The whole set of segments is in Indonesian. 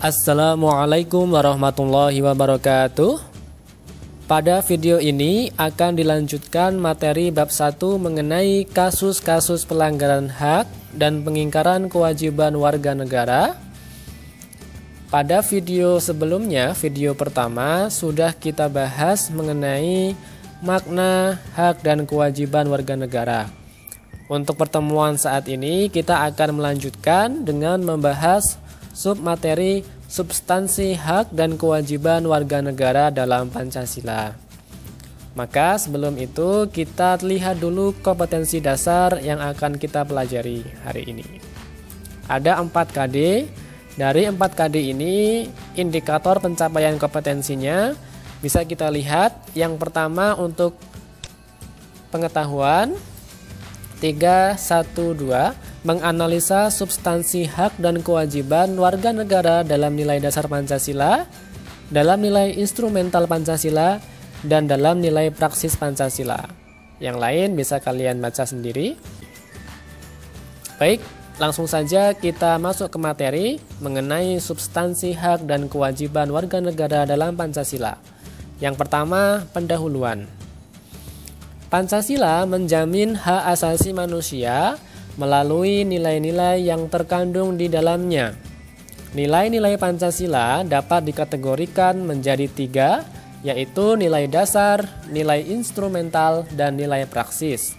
Assalamualaikum warahmatullahi wabarakatuh. Pada video ini akan dilanjutkan materi bab 1 mengenai kasus-kasus pelanggaran hak dan pengingkaran kewajiban warga negara. Pada video sebelumnya, video pertama, sudah kita bahas mengenai makna hak dan kewajiban warga negara. Untuk pertemuan saat ini kita akan melanjutkan dengan membahas submateri substansi hak dan kewajiban warga negara dalam Pancasila. Maka sebelum itu kita lihat dulu kompetensi dasar yang akan kita pelajari hari ini. Ada 4 KD. Dari 4 KD ini indikator pencapaian kompetensinya bisa kita lihat. Yang pertama untuk pengetahuan 312 menganalisa substansi hak dan kewajiban warga negara dalam nilai dasar Pancasila, dalam nilai instrumental Pancasila, dan dalam nilai praksis Pancasila. Yang lain bisa kalian baca sendiri. Baik, langsung saja kita masuk ke materi mengenai substansi hak dan kewajiban warga negara dalam Pancasila. Yang pertama, pendahuluan. Pancasila menjamin hak asasi manusia melalui nilai-nilai yang terkandung di dalamnya. Nilai-nilai Pancasila dapat dikategorikan menjadi 3, yaitu nilai dasar, nilai instrumental, dan nilai praksis.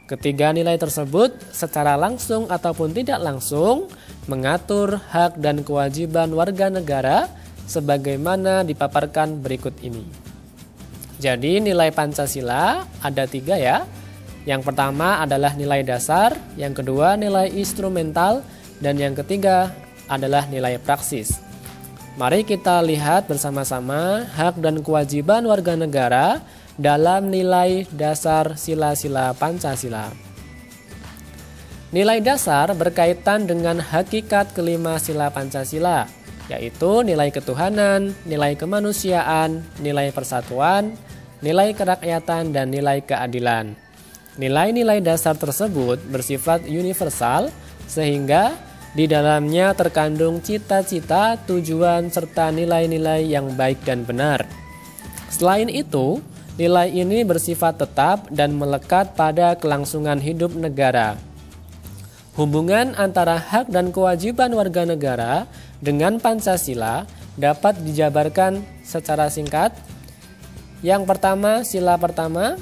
Ketiga nilai tersebut secara langsung ataupun tidak langsung mengatur hak dan kewajiban warga negara sebagaimana dipaparkan berikut ini. Jadi nilai Pancasila ada 3 ya. Yang pertama adalah nilai dasar, yang kedua nilai instrumental, dan yang ketiga adalah nilai praksis. Mari kita lihat bersama-sama hak dan kewajiban warga negara dalam nilai dasar sila-sila Pancasila. Nilai dasar berkaitan dengan hakikat kelima sila Pancasila, yaitu nilai ketuhanan, nilai kemanusiaan, nilai persatuan, nilai kerakyatan, dan nilai keadilan. Nilai-nilai dasar tersebut bersifat universal sehingga di dalamnya terkandung cita-cita, tujuan, serta nilai-nilai yang baik dan benar. Selain itu, nilai ini bersifat tetap dan melekat pada kelangsungan hidup negara. Hubungan antara hak dan kewajiban warga negara dengan Pancasila dapat dijabarkan secara singkat. Yang pertama, sila pertama,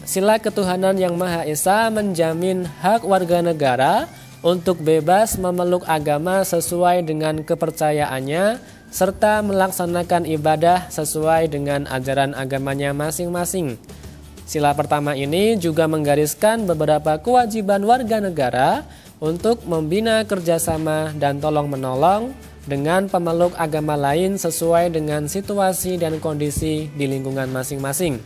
sila ketuhanan yang Maha Esa menjamin hak warga negara untuk bebas memeluk agama sesuai dengan kepercayaannya serta melaksanakan ibadah sesuai dengan ajaran agamanya masing-masing. Sila pertama ini juga menggariskan beberapa kewajiban warga negara untuk membina kerjasama dan tolong-menolong dengan pemeluk agama lain sesuai dengan situasi dan kondisi di lingkungan masing-masing.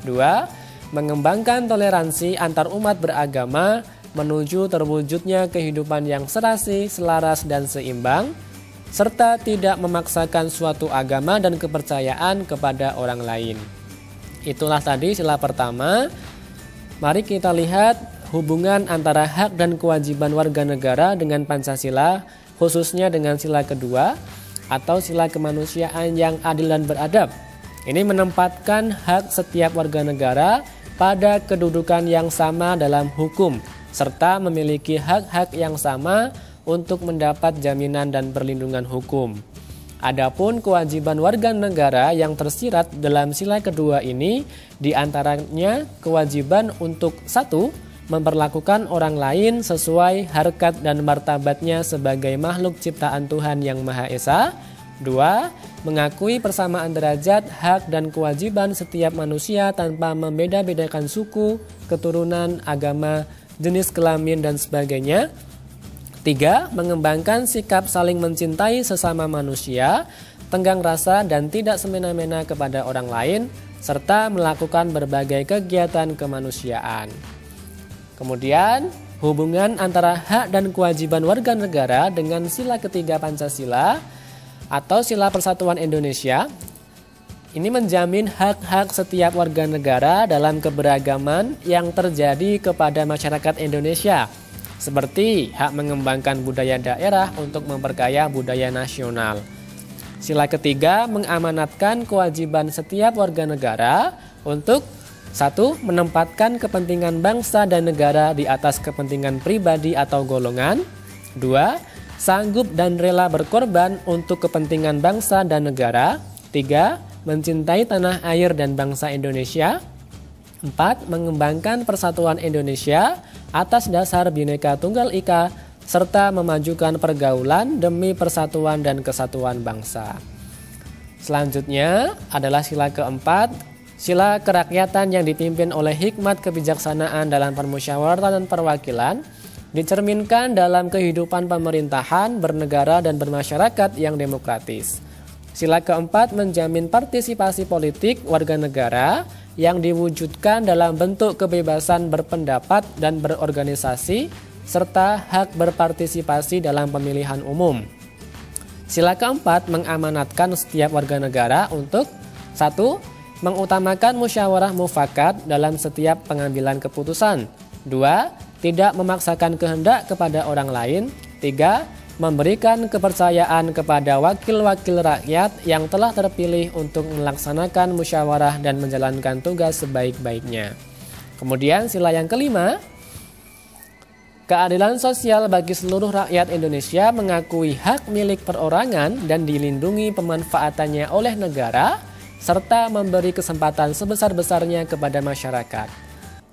2. Mengembangkan toleransi antar umat beragama menuju terwujudnya kehidupan yang serasi, selaras, dan seimbang, serta tidak memaksakan suatu agama dan kepercayaan kepada orang lain. Itulah tadi sila pertama. Mari kita lihat hubungan antara hak dan kewajiban warga negara dengan Pancasila, khususnya dengan sila kedua atau sila kemanusiaan yang adil dan beradab. Ini menempatkan hak setiap warga negara pada kedudukan yang sama dalam hukum, serta memiliki hak-hak yang sama untuk mendapat jaminan dan perlindungan hukum. Adapun kewajiban warga negara yang tersirat dalam sila kedua ini diantaranya kewajiban untuk 1. Memperlakukan orang lain sesuai harkat dan martabatnya sebagai makhluk ciptaan Tuhan yang Maha Esa. 2. Mengakui persamaan derajat, hak, dan kewajiban setiap manusia tanpa membeda-bedakan suku, keturunan, agama, jenis kelamin, dan sebagainya. 3. Mengembangkan sikap saling mencintai sesama manusia, tenggang rasa, dan tidak semena-mena kepada orang lain, serta melakukan berbagai kegiatan kemanusiaan. Kemudian, hubungan antara hak dan kewajiban warga negara dengan sila ketiga Pancasila atau sila Persatuan Indonesia ini menjamin hak-hak setiap warga negara dalam keberagaman yang terjadi kepada masyarakat Indonesia seperti hak mengembangkan budaya daerah untuk memperkaya budaya nasional. Sila ketiga mengamanatkan kewajiban setiap warga negara untuk 1. Menempatkan kepentingan bangsa dan negara di atas kepentingan pribadi atau golongan. 2. Sanggup dan rela berkorban untuk kepentingan bangsa dan negara. 3. Mencintai tanah air dan bangsa Indonesia. 4. Mengembangkan persatuan Indonesia atas dasar Bhinneka Tunggal Ika serta memajukan pergaulan demi persatuan dan kesatuan bangsa. Selanjutnya adalah sila keempat, sila kerakyatan yang dipimpin oleh hikmat kebijaksanaan dalam permusyawaratan dan perwakilan dicerminkan dalam kehidupan pemerintahan, bernegara, dan bermasyarakat yang demokratis. Sila keempat menjamin partisipasi politik warga negara yang diwujudkan dalam bentuk kebebasan berpendapat dan berorganisasi serta hak berpartisipasi dalam pemilihan umum. Sila keempat mengamanatkan setiap warga negara untuk 1. Mengutamakan musyawarah mufakat dalam setiap pengambilan keputusan. 2. Tidak memaksakan kehendak kepada orang lain. 3. Memberikan kepercayaan kepada wakil-wakil rakyat yang telah terpilih untuk melaksanakan musyawarah dan menjalankan tugas sebaik-baiknya. Kemudian sila yang kelima, keadilan sosial bagi seluruh rakyat Indonesia mengakui hak milik perorangan dan dilindungi pemanfaatannya oleh negara, serta memberi kesempatan sebesar-besarnya kepada masyarakat.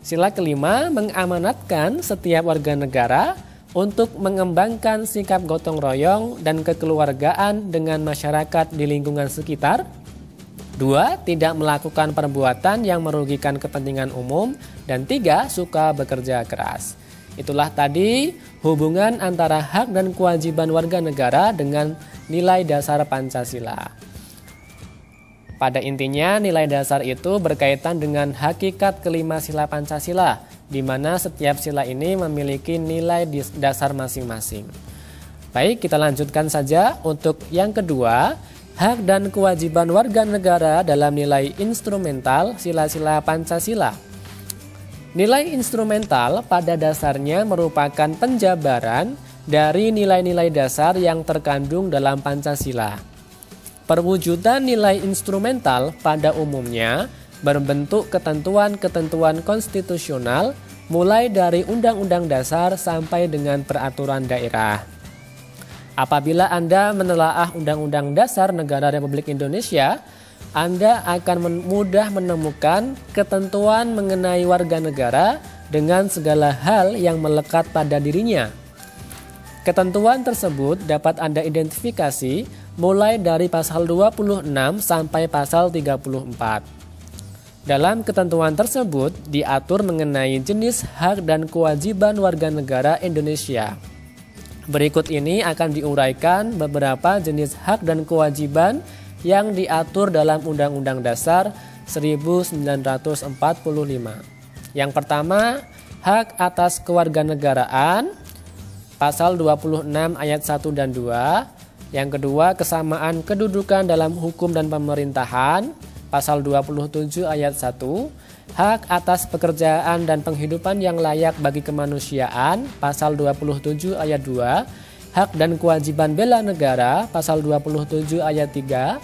Sila kelima mengamanatkan setiap warga negara untuk mengembangkan sikap gotong royong dan kekeluargaan dengan masyarakat di lingkungan sekitar. 2. Tidak melakukan perbuatan yang merugikan kepentingan umum. Dan 3. Suka bekerja keras. Itulah tadi hubungan antara hak dan kewajiban warga negara dengan nilai dasar Pancasila. Pada intinya nilai dasar itu berkaitan dengan hakikat kelima sila Pancasila, di mana setiap sila ini memiliki nilai dasar masing-masing. Baik, kita lanjutkan saja untuk yang kedua, hak dan kewajiban warga negara dalam nilai instrumental sila-sila Pancasila. Nilai instrumental pada dasarnya merupakan penjabaran dari nilai-nilai dasar yang terkandung dalam Pancasila. Perwujudan nilai instrumental pada umumnya berbentuk ketentuan-ketentuan konstitusional mulai dari Undang-Undang Dasar sampai dengan peraturan daerah. Apabila Anda menelaah Undang-Undang Dasar Negara Republik Indonesia, Anda akan mudah menemukan ketentuan mengenai warga negara dengan segala hal yang melekat pada dirinya. Ketentuan tersebut dapat Anda identifikasi mulai dari pasal 26 sampai pasal 34. Dalam ketentuan tersebut diatur mengenai jenis hak dan kewajiban warga negara Indonesia. Berikut ini akan diuraikan beberapa jenis hak dan kewajiban yang diatur dalam Undang-Undang Dasar 1945. Yang pertama, hak atas kewarganegaraan, pasal 26 ayat 1 dan 2. Yang kedua, kesamaan kedudukan dalam hukum dan pemerintahan, pasal 27 ayat 1, hak atas pekerjaan dan penghidupan yang layak bagi kemanusiaan, pasal 27 ayat 2, hak dan kewajiban bela negara, pasal 27 ayat 3,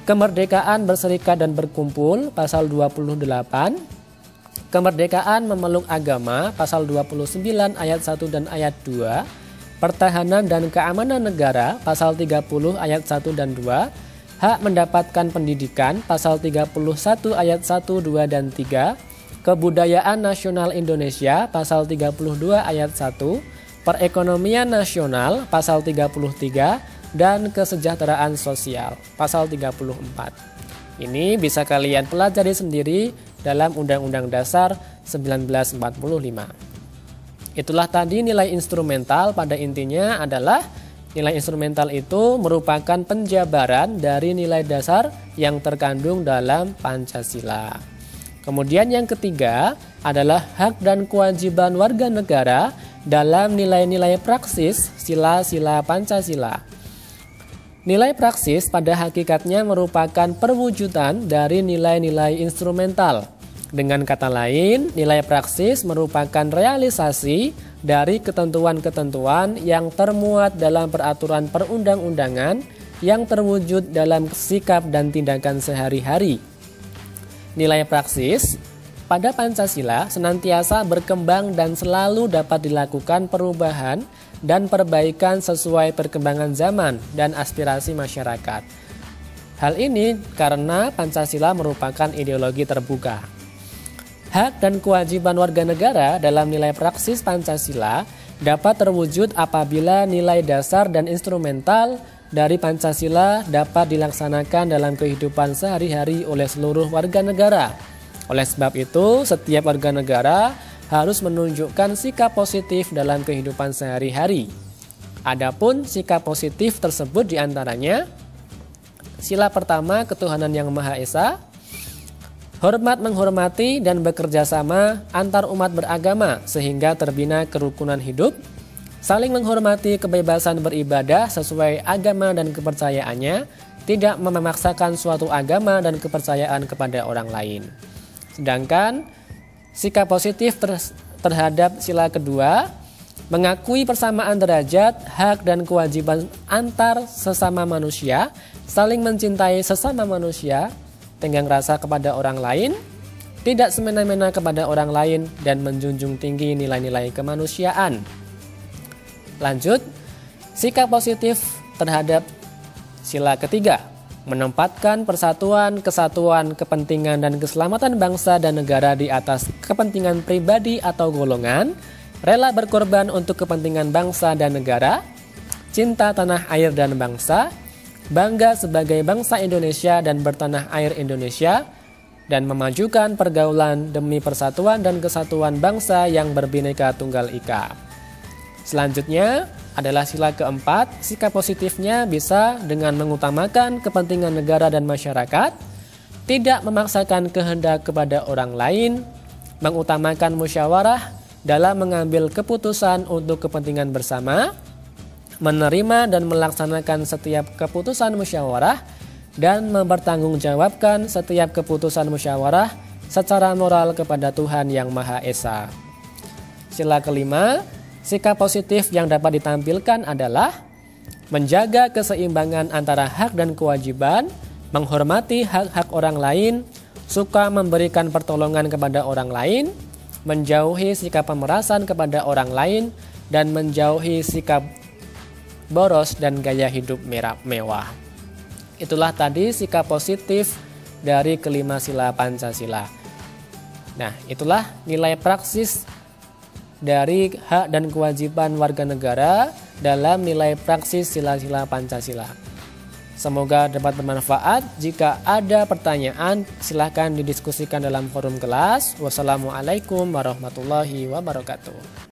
kemerdekaan berserikat dan berkumpul, pasal 28, kemerdekaan memeluk agama, pasal 29 ayat 1 dan ayat 2, pertahanan dan keamanan negara, pasal 30 ayat 1 dan 2, hak mendapatkan pendidikan, pasal 31 ayat 1, 2, dan 3, kebudayaan nasional Indonesia, pasal 32 ayat 1, perekonomian nasional, pasal 33, dan kesejahteraan sosial, pasal 34. Ini bisa kalian pelajari sendiri dalam Undang-Undang Dasar 1945. Itulah tadi nilai instrumental, pada intinya adalah nilai instrumental itu merupakan penjabaran dari nilai dasar yang terkandung dalam Pancasila. Kemudian yang ketiga adalah hak dan kewajiban warga negara dalam nilai-nilai praksis sila-sila Pancasila. Nilai praksis pada hakikatnya merupakan perwujudan dari nilai-nilai instrumental. Dengan kata lain, nilai praksis merupakan realisasi dari ketentuan-ketentuan yang termuat dalam peraturan perundang-undangan yang terwujud dalam sikap dan tindakan sehari-hari. Nilai praksis pada Pancasila senantiasa berkembang dan selalu dapat dilakukan perubahan dan perbaikan sesuai perkembangan zaman dan aspirasi masyarakat. Hal ini karena Pancasila merupakan ideologi terbuka. Hak dan kewajiban warga negara dalam nilai praksis Pancasila dapat terwujud apabila nilai dasar dan instrumental dari Pancasila dapat dilaksanakan dalam kehidupan sehari-hari oleh seluruh warga negara. Oleh sebab itu, setiap warga negara harus menunjukkan sikap positif dalam kehidupan sehari-hari. Adapun sikap positif tersebut diantaranya: sila pertama, ketuhanan yang Maha Esa. Hormat menghormati dan bekerja sama antar umat beragama sehingga terbina kerukunan hidup. Saling menghormati kebebasan beribadah sesuai agama dan kepercayaannya, tidak memaksakan suatu agama dan kepercayaan kepada orang lain. Sedangkan sikap positif terhadap sila kedua, mengakui persamaan derajat, hak dan kewajiban antar sesama manusia, saling mencintai sesama manusia, tenggang rasa kepada orang lain, tidak semena-mena kepada orang lain, dan menjunjung tinggi nilai-nilai kemanusiaan. Lanjut, sikap positif terhadap sila ketiga, menempatkan persatuan, kesatuan, kepentingan, dan keselamatan bangsa dan negara di atas kepentingan pribadi atau golongan, rela berkorban untuk kepentingan bangsa dan negara, cinta tanah air dan bangsa, bangga sebagai bangsa Indonesia dan bertanah air Indonesia, dan memajukan pergaulan demi persatuan dan kesatuan bangsa yang berbineka tunggal ika. Selanjutnya adalah sila keempat, sikap positifnya bisa dengan mengutamakan kepentingan negara dan masyarakat, tidak memaksakan kehendak kepada orang lain, mengutamakan musyawarah dalam mengambil keputusan untuk kepentingan bersama, menerima dan melaksanakan setiap keputusan musyawarah, dan mempertanggungjawabkan setiap keputusan musyawarah secara moral kepada Tuhan Yang Maha Esa. Sila kelima, sikap positif yang dapat ditampilkan adalah menjaga keseimbangan antara hak dan kewajiban, menghormati hak-hak orang lain, suka memberikan pertolongan kepada orang lain, menjauhi sikap pemerasan kepada orang lain, dan menjauhi sikap boros dan gaya hidup mewah. Itulah tadi sikap positif dari kelima sila Pancasila. Nah, itulah nilai praksis dari hak dan kewajiban warga negara dalam nilai praksis sila-sila Pancasila. Semoga dapat bermanfaat. Jika ada pertanyaan, silahkan didiskusikan dalam forum kelas. Wassalamualaikum warahmatullahi wabarakatuh.